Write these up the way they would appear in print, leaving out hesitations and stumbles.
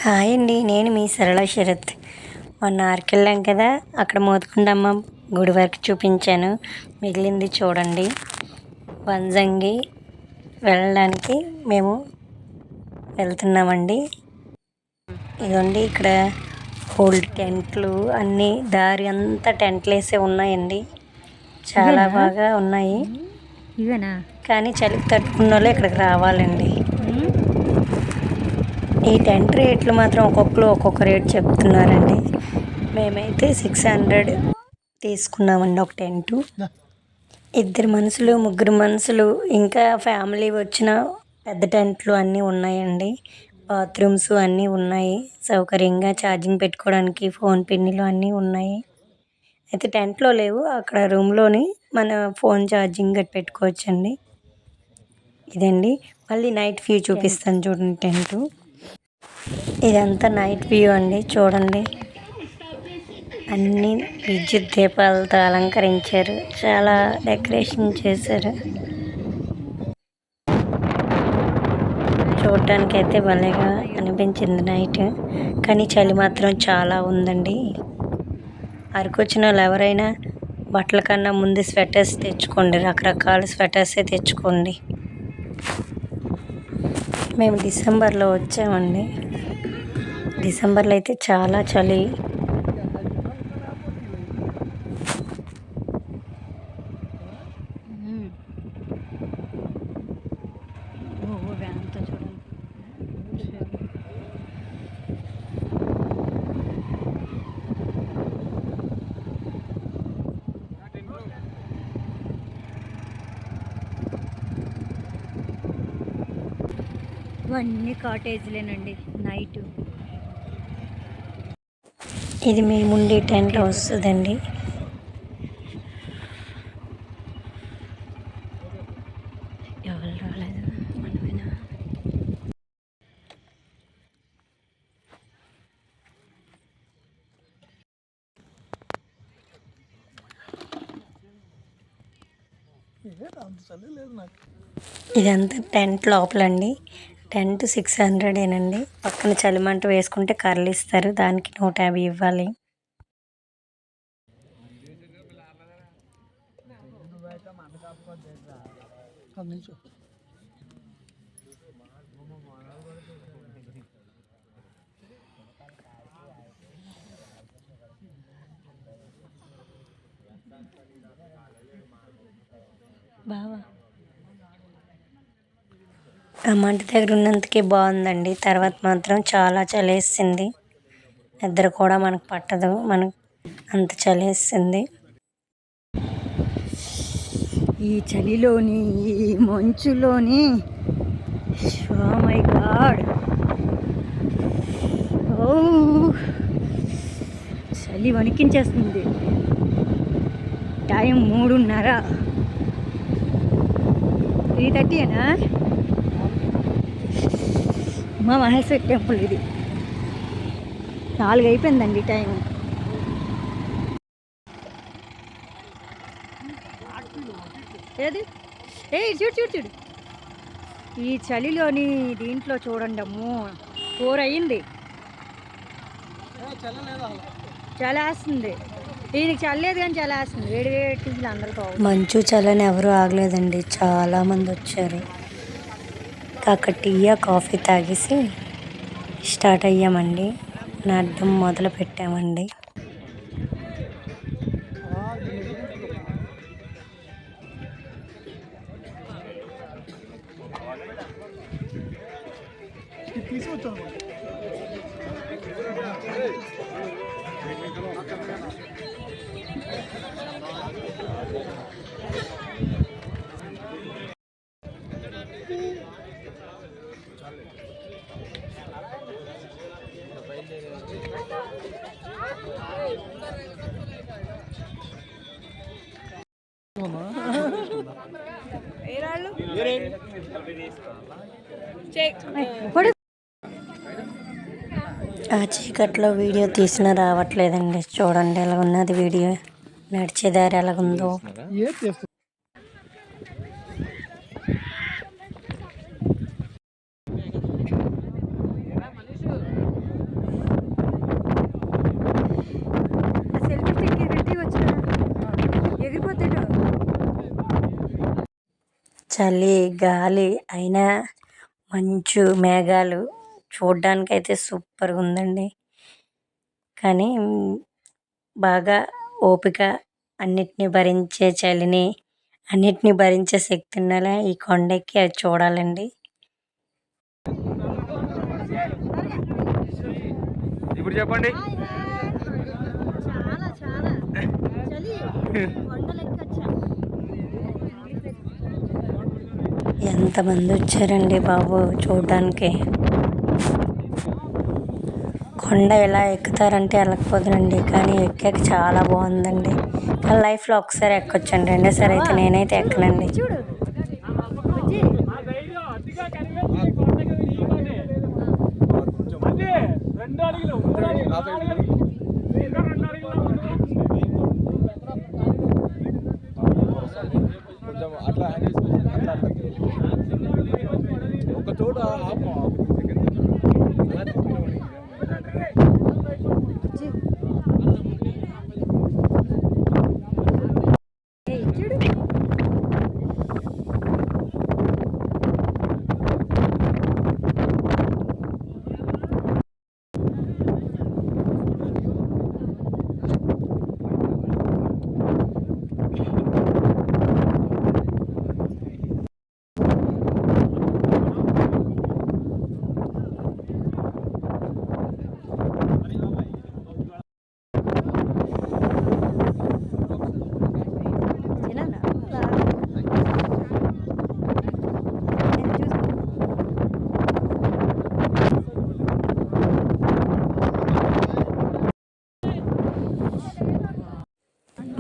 Hi అండి. నేను మీ సరళ శరత్. మొన్న అరకెళ్ళాం కదా, అక్కడ మోతుకుండమ్మ గుడి వరకు చూపించాను. మిగిలింది చూడండి. వంజంగి వెళ్ళడానికి మేము వెళ్తున్నామండి. ఇదిగోండి, ఇక్కడ ఓల్డ్ టెంట్లు అన్నీ దారి అంతా టెంట్లు వేసే ఉన్నాయండి. చాలా బాగా ఉన్నాయి. కానీ చలికి తట్టుకున్న వాళ్ళు ఇక్కడికి రావాలండి. ఈ టెంట్ రేట్లు మాత్రం ఒక్కొక్కరు ఒక్కొక్క రేట్ చెప్తున్నారండి. మేమైతే 600 తీసుకున్నామండి ఒక టెంటు. ఇద్దరు మనుషులు, ముగ్గురు మనుషులు, ఇంకా ఫ్యామిలీ వచ్చిన పెద్ద టెంట్లు అన్నీ ఉన్నాయండి. బాత్రూమ్స్ అన్నీ ఉన్నాయి. సౌకర్యంగా ఛార్జింగ్ పెట్టుకోవడానికి ఫోన్ పిన్నులు అన్నీ ఉన్నాయి. అయితే టెంట్లో లేవు, అక్కడ రూమ్లోని మన ఫోన్ ఛార్జింగ్ గట్టి పెట్టుకోవచ్చండి. ఇదండి. మళ్ళీ నైట్ వ్యూ చూపిస్తాను చూడండి. టెంటు ఇదంతా నైట్ వ్యూ అండి. చూడండి, అన్ని విద్యుత్ దీపాలతో అలంకరించారు. చాలా డెకరేషన్ చేశారు. చూడటానికి అయితే భలేగా అనిపించింది నైట్. కానీ చలి మాత్రం చాలా ఉందండి. అరకు వచ్చిన వాళ్ళు ఎవరైనా బట్టల కన్నా ముందు స్వెటర్స్ తెచ్చుకోండి. రకరకాల స్వెటర్సే తెచ్చుకోండి. మేము డిసెంబర్లో వచ్చామండి. డిసెంబర్లో అయితే చాలా చలి. ఇవన్నీ కాటేజ్లేనండి నైట్. ఇది మేముండి టెంట్ వస్తుందండి. ఎవరు రాలేదు, మనమేనా? ఇదంతా టెంట్ లోపలండి. టెంట్ 600 పక్కన చలిమంట వేసుకుంటే కర్రలు ఇస్తారు, దానికి 150 ఇవ్వాలి. బావా ఆ మంట దగ్గర ఉన్నందుకే బాగుందండి. తర్వాత మాత్రం చాలా చలేసింది. నిద్ర కూడా మనకు పట్టదు, మనకు అంత చలేసింది. ఈ చలిలోని, ఈ మంచులోని, ఓ మై గాడ్, ఓ చలి వణికించేస్తుంది. టైం 3:30, 3:30 మా మహేశ్వరి టెంపుల్. ఇది 4 అయిపోయిందండి టైం. ఏది చూడు చూడు చూడు. ఈ చలిలోని దీంట్లో చూడండి, అమ్మో 4 అయ్యింది. చలేస్తుంది. దీనికి చల్లలేదు కానీ చలేస్తుంది. వేడి వేడి అందరితో. మంచు చలని ఎవరు ఆగలేదండి, చాలామంది వచ్చారు. అక్కడ టీ కాఫీ తాగేసి స్టార్ట్ అయ్యామండి. నడడం మొదలు పెట్టామండి. ఆ చీకట్లో వీడియో తీసినా రావట్లేదండి. చూడండి ఎలా ఉన్నది వీడియో. నడిచేదారి ఎలాగుందో. చలి గాలి అయినా మంచు మేఘాలు చూడ్డానికైతే సూపర్గా ఉందండి. కానీ బాగా ఓపిక, అన్నిటిని భరించే చలిని, అన్నిటిని భరించే శక్తి ఉన్నలా ఈ కొండెక్కి అది చూడాలండి. ఇప్పుడు చెప్పండి. చాలా చాలా చలి కొండలెక్కొచ్చాం. ఎంతమంది వచ్చారండి బాబు చూడ్డానికి. కొండ ఎలా ఎక్కుతారంటే వెళ్ళకపోదునండి, కానీ ఎక్కాక చాలా బాగుందండి. కానీ లైఫ్లో ఒకసారి ఎక్కొచ్చండి, రెండోసారి అయితే నేనైతే ఎక్కనండి. చూడు బుజ్జి. కొంచెం అట్లా ఒక చోట ఆపు.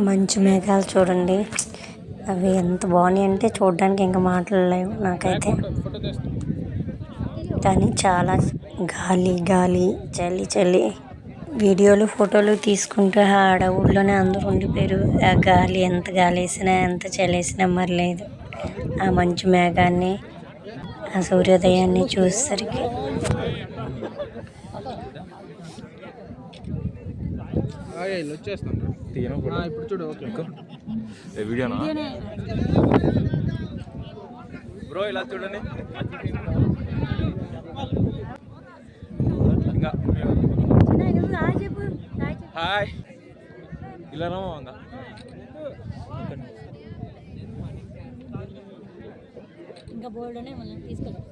మంచు మేఘాలు చూడండి, అవి ఎంత బాగున్నాయి అంటే చూడడానికి ఇంకా మాటలు లేవు నాకైతే. కానీ చాలా గాలి గాలి, చలి చలి. వీడియోలు ఫోటోలు తీసుకుంటూ ఆ అడవుల్లోనే అందరూ ఉండిపోయారు. ఆ గాలి ఎంత గాలి వేసినా ఎంత చలి వేసినా మరలేదు. ఆ మంచు మేఘాన్ని, ఆ సూర్యోదయాన్ని చూసేసరికి ఇప్పుడు చూడు. వీడియోనా బ్రో, ఇలా చూడండి. ఇంకా హాయ్ ఇలా రామా. ఇంకా బోర్డునే మనం తీసుకెళ్ళాం.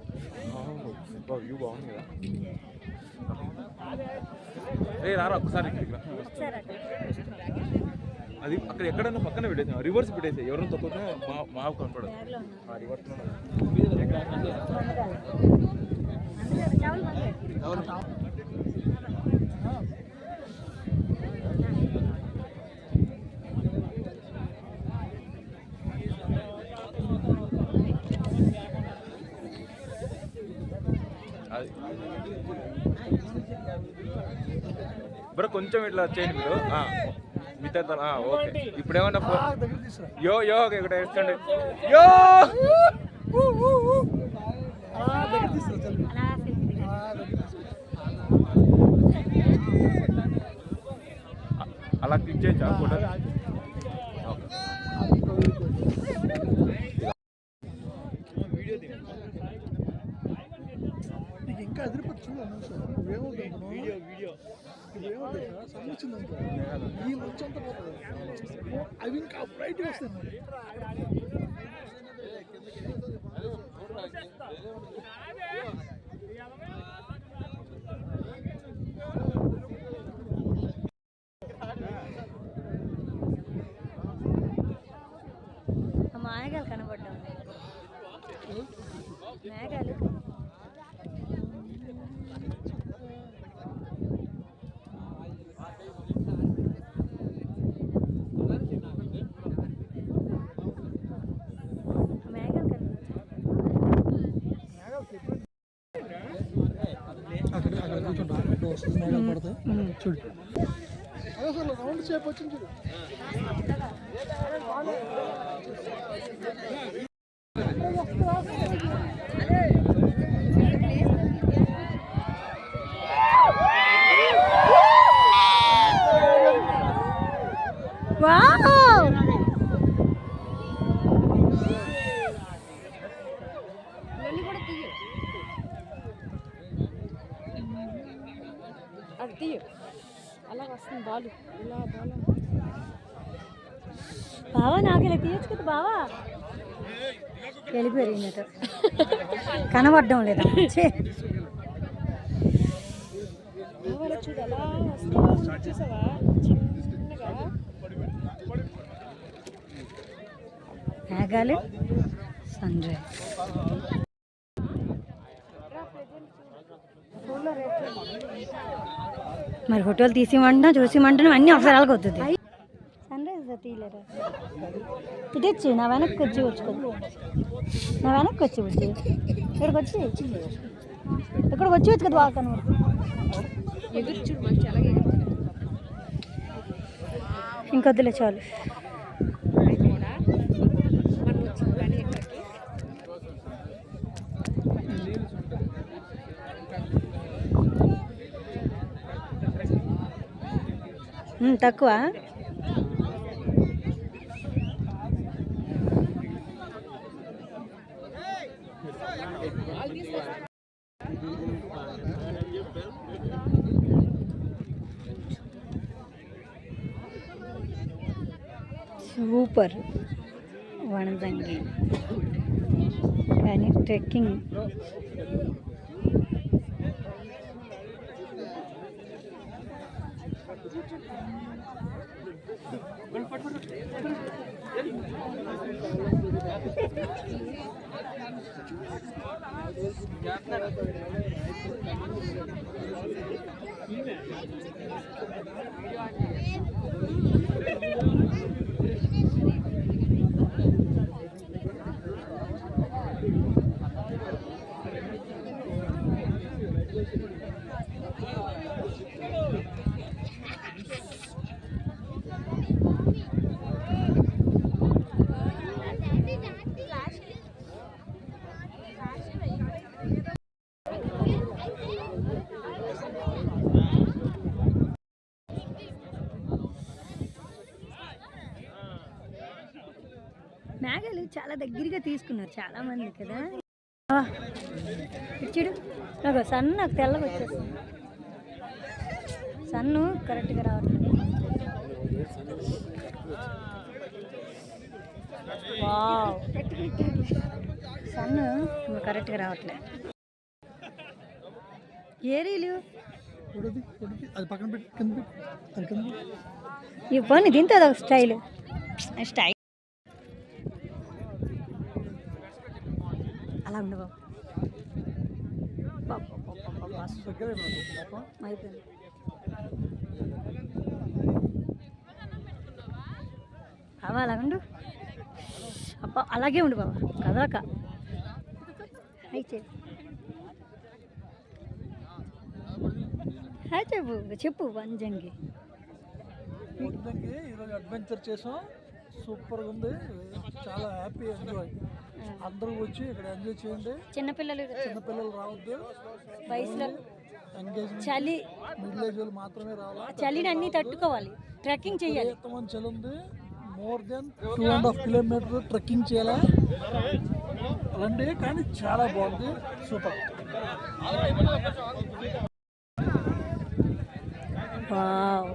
వ్యూ బాగుంది కదా. రారా ఒకసారి అది అక్కడ ఎక్కడన్నా పక్కన పెట్టేసాం, రివర్స్ పెట్టేసి ఎవరైనా తొక్కితే మా కనపడదు. రివర్స్ బ్రో కొంచెం ఇట్లా చేయండి మీరు. మిగతా ఓకే. ఇప్పుడు ఏమన్నా యో యో ఇక్కడ వేసుకోండి. యో అలా క్లిక్ చేయొచ్చా ఫోటో? వీడియో తిన ఇంకా అదిరిపోతుంది. వీడియో వీడియో సంబంధించిందంటే ఈ మంచి అంతా పోతుంది. అవి ఇంకా బ్రైట్ వస్తాయి. మేఘాలు కనబడ్డాం. మేఘాలు చూడు అసలు రౌండ్ షేప్ వచ్చింది చూడు. అది తీయ అలా వస్తుంది బాలు ఇలా బాలు బావా నాకు ఇలా తీయచ్చు కదా బావా వెళ్ళిపోయారు ఈయనతో కనబడడం లేదా చూడు అలా వస్తా చూసావా చిన్నగా మేఘాలు సన్ రైజ్ మరి ఫోటోలు తీసిమంటున్నా చూసిమంటున్నా అన్నీ ఒకసారి అలాగ అవుతుంది సన్ రైజ్ తీయలేరా ఇటొచ్చు నా వెనక్కి వచ్చి వచ్చుకోదు నా వెనక్కి వచ్చి ఇక్కడికి వచ్చి ఇక్కడికి వచ్చి వచ్చు కదా వాళ్ళ ఇంకొద్దులే చాలు తక్కువ సూపర్ వనజంగి కానీ ట్రెక్కింగ్ మేఘాలు చాలా దగ్గరగా తీసుకున్నారు చాలా మంది కదా ఇచ్చాడు నాకు సన్ నాకు తెల్లగా వచ్చేస్తుంది సన్ను కరెక్ట్గా రావట్లేదు వావ్ సన్ను కరెక్ట్గా రావట్లేదు ఏరీలు అది పక్కన పెట్టి కింద పెట్టి అది కింద ఈ పని దీంతో ఒక స్టైల్ స్టైల్ అలా ఉండవు అయిపోయింది బాబా అలాగండు అబ్బా అలాగే ఉండు బాబా కదలక అయితే చెప్పు చెప్పు వంజంగి ఈరోజు అడ్వెంచర్ చేసాం సూపర్గా ఉంది చాలా హ్యాపీ ఎంజాయ్ అందరూ వచ్చి ఇక్కడ ఎంజాయ్ చేయండి చిన్నపిల్లలు రావద్దు వయసులో ఎంగేజ్ చలి మిడిల్ ఏజ్ వాళ్ళు మాత్రమే రావాలి చలిని అన్ని తట్టుకోవాలి ట్రెక్కింగ్ చేయాలి చలి ఉంది మోర్ దెన్ 2.5 కిలోమీటర్ ట్రెక్కింగ్ చేయాలి రండి కానీ చాలా బాగుంది సూపర్ వావ్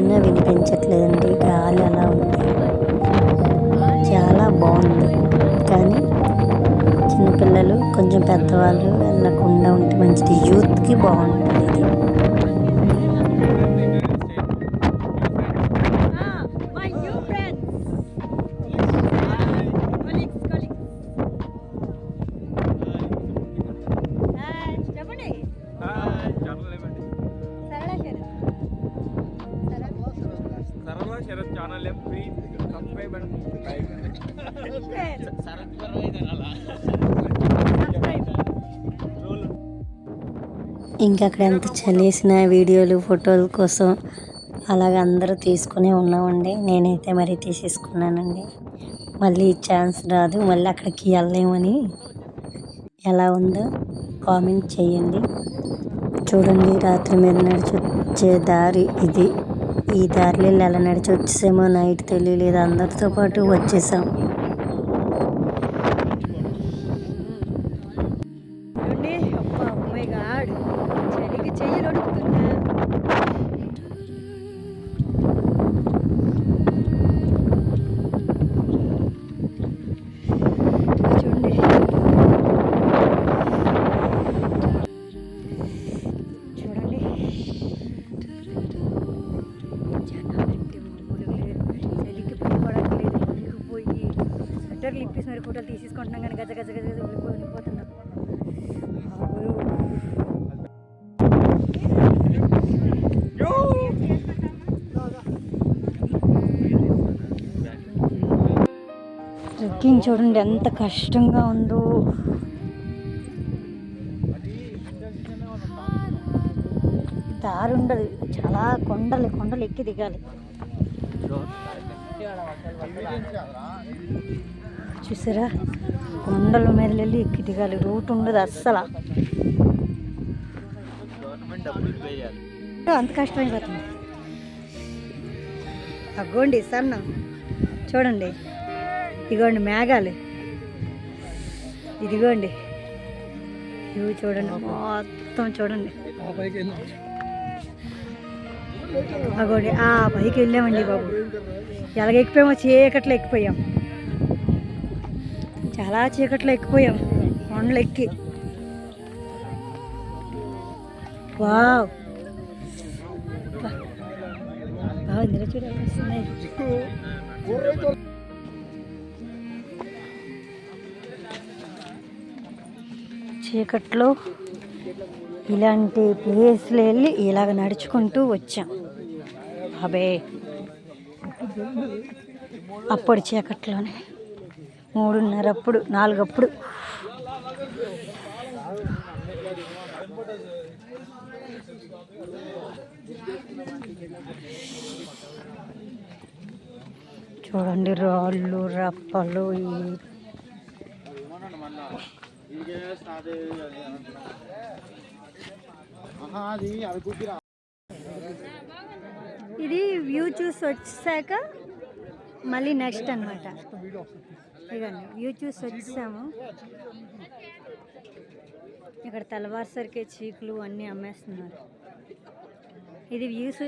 మాట్లాడినా వినిపించట్లేదండి, గాలి అలా ఉంది. చాలా బాగుంది, కానీ చిన్నపిల్లలు కొంచెం పెద్దవాళ్ళు వెళ్ళకుండా ఉంటే మంచిది. యూత్కి బాగుంటుంది ఇది. చెప్పండి. సరళ శరత్ ఛానల్ ఇంకా అక్కడ ఎంత చలేసిన వీడియోలు ఫోటోల కోసం అలాగ అందరూ తీసుకునే ఉన్నామండి. నేనైతే మరీ తీసేసుకున్నానండి. మళ్ళీ ఛాన్స్ రాదు, మళ్ళీ అక్కడికి వెళ్ళలేమని. ఎలా ఉందో కామెంట్ చేయండి. చూడండి, రాత్రి మీద నడిచి వచ్చే దారి ఇది. ఈ దారిలో ఎలా నడిచి వచ్చేసామో నైట్ తెలియలేదు, అందరితో పాటు వచ్చేసాం. చలికి చెయ్యి నడుపుతున్నా. చూడండి, చూడండి, జనాలంటే మామూలుగా లేరు. చలికి భయపడట్లేదు, ఉనికిపోయి స్వెటర్లు ఇప్పేసి మరి ఫోటోలు తీసేసుకుంటున్నాం, కానీ గజ గజ గజ గజ ఉనికిపోతున్నాం. ట్రెక్కింగ్ చూడండి ఎంత కష్టంగా ఉందో. దారి ఉండదు, చాలా కొండలు కొండలు ఎక్కి దిగాలి. చూసారా, కొండల మీద వెళ్ళి ఎక్కి దిగాలి, రూట్ ఉండదు అస్సలు. అంత కష్టమైపోతుంది. అగ్గోండి సన్న, చూడండి, ఇదిగోండి మేఘాలు, ఇదిగోండి ఇవి చూడండి, మొత్తం చూడండి. అగోండి ఆ పైకి వెళ్ళామండి బాబు. ఎలాగ ఎక్కిపోయామో, చీకట్లో ఎక్కిపోయాం, చాలా చీకట్లో ఎక్కిపోయాం కొండలు ఎక్కి. వావ్, బాగా ఇందులో చూడాలి వస్తున్నాయి. చీకట్లో ఇలాంటి ప్లేస్లు వెళ్ళి ఇలాగ నడుచుకుంటూ వచ్చాం. అబే అప్పుడు చీకట్లోనే 3:30 అప్పుడు 4 అప్పుడు. చూడండి, రాళ్ళు రప్పలు. ఇది వ్యూ చూసి వచ్చాక మళ్ళీ నెక్స్ట్ అనమాట. ఇదండి వ్యూ చూసి వచ్చాము. ఇక్కడ తెల్లవారుసరికే చీకులు అన్నీ అమ్మేస్తున్నారు. ఇది వ్యూస్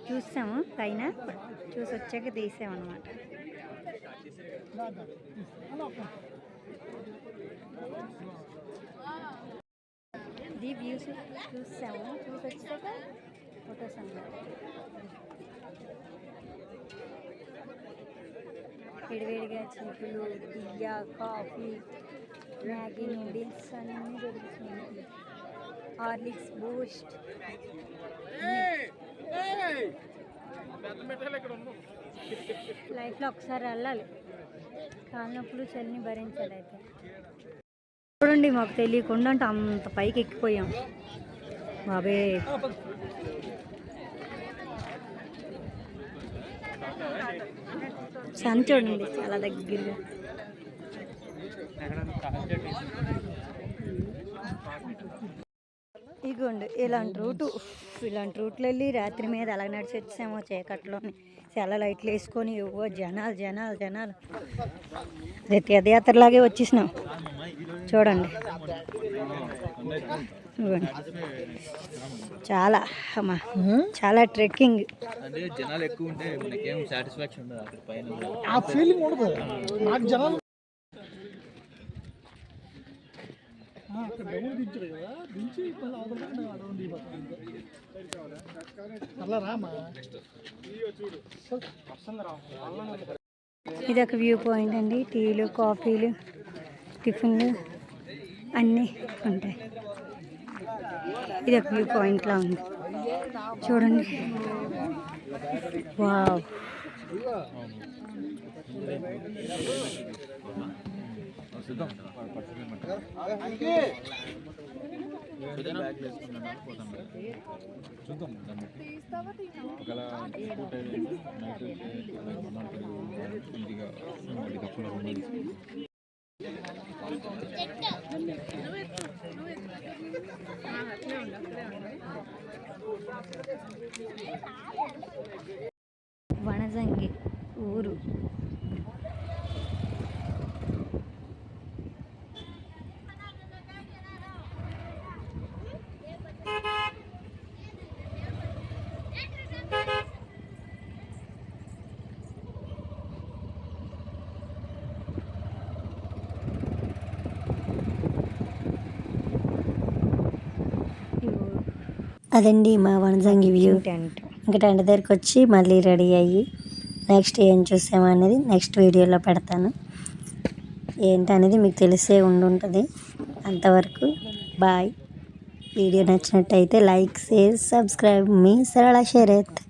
చూసాము, పైన చూసి వచ్చాక తీసామన్నమాట. ఇది వ్యూస్ చూసాము, చూసి వచ్చాక ఫొటోస్ అన్నమాట. వేడివేడిగా చీకులు, టీయా, కాఫీ, మ్యాగీ, నూడిల్స్ అన్నీ దొరుకుతున్నాయి. Horlicks, Boost. లైఫ్లో ఒకసారి వెళ్ళాలి, కాళ్ళనొప్పులు చలిని భరించాలి. అయితే చూడండి, మాకు తెలియకుండా అంటే అంత పైకి ఎక్కిపోయాం బాబే. సన్ చూడండి చాలా దగ్గరగా. ఇగోండి ఇలాంటి రూట్లు వెళ్ళి రాత్రి మీద అలా నడిచి వచ్చామో చీకట్లోని. చాలా లైట్లు వేసుకొని జనాలు జనాలు జనాలు తీర్థయాత్రలాగే వచ్చేసినాం. చూడండి ఇదిగోండి. చాలా అమ్మా చాలా ట్రెక్కింగ్. అంటే జనాలు ఎక్కువ ఉంటే మనకేం సాటిస్ఫాక్షన్ ఉండదు అక్కడ పైన. ఆ ఫీలింగ్ ఉండదు నాకు జనాలు. అక్కడ డౌన్ దించారు కదా, దించి మళ్ళీ అవతల అడవులు దిగిపోతాను. అలా రామా ఇది ఒక వ్యూ పాయింట్ అండి. టీలు, కాఫీలు, టిఫిన్లు అన్నీ ఉంటాయి. ఇది ఒక వ్యూ పాయింట్లా ఉంది చూడండి. వావ్, వనజంగి ఊరు. అదండి మా వనజంగి వ్యూ. టెంట్. ఇంకా టెంట్ దగ్గరికి వచ్చి మళ్ళీ రెడీ అయ్యి నెక్స్ట్ ఏం చూసామనేది నెక్స్ట్ వీడియోలో పెడతాను. ఏంటనేది మీకు తెలిసే ఉండుంటుంది. అంతవరకు బాయ్. వీడియో నచ్చినట్టయితే లైక్, షేర్, సబ్స్క్రైబ్. మీ సరళ శరత్.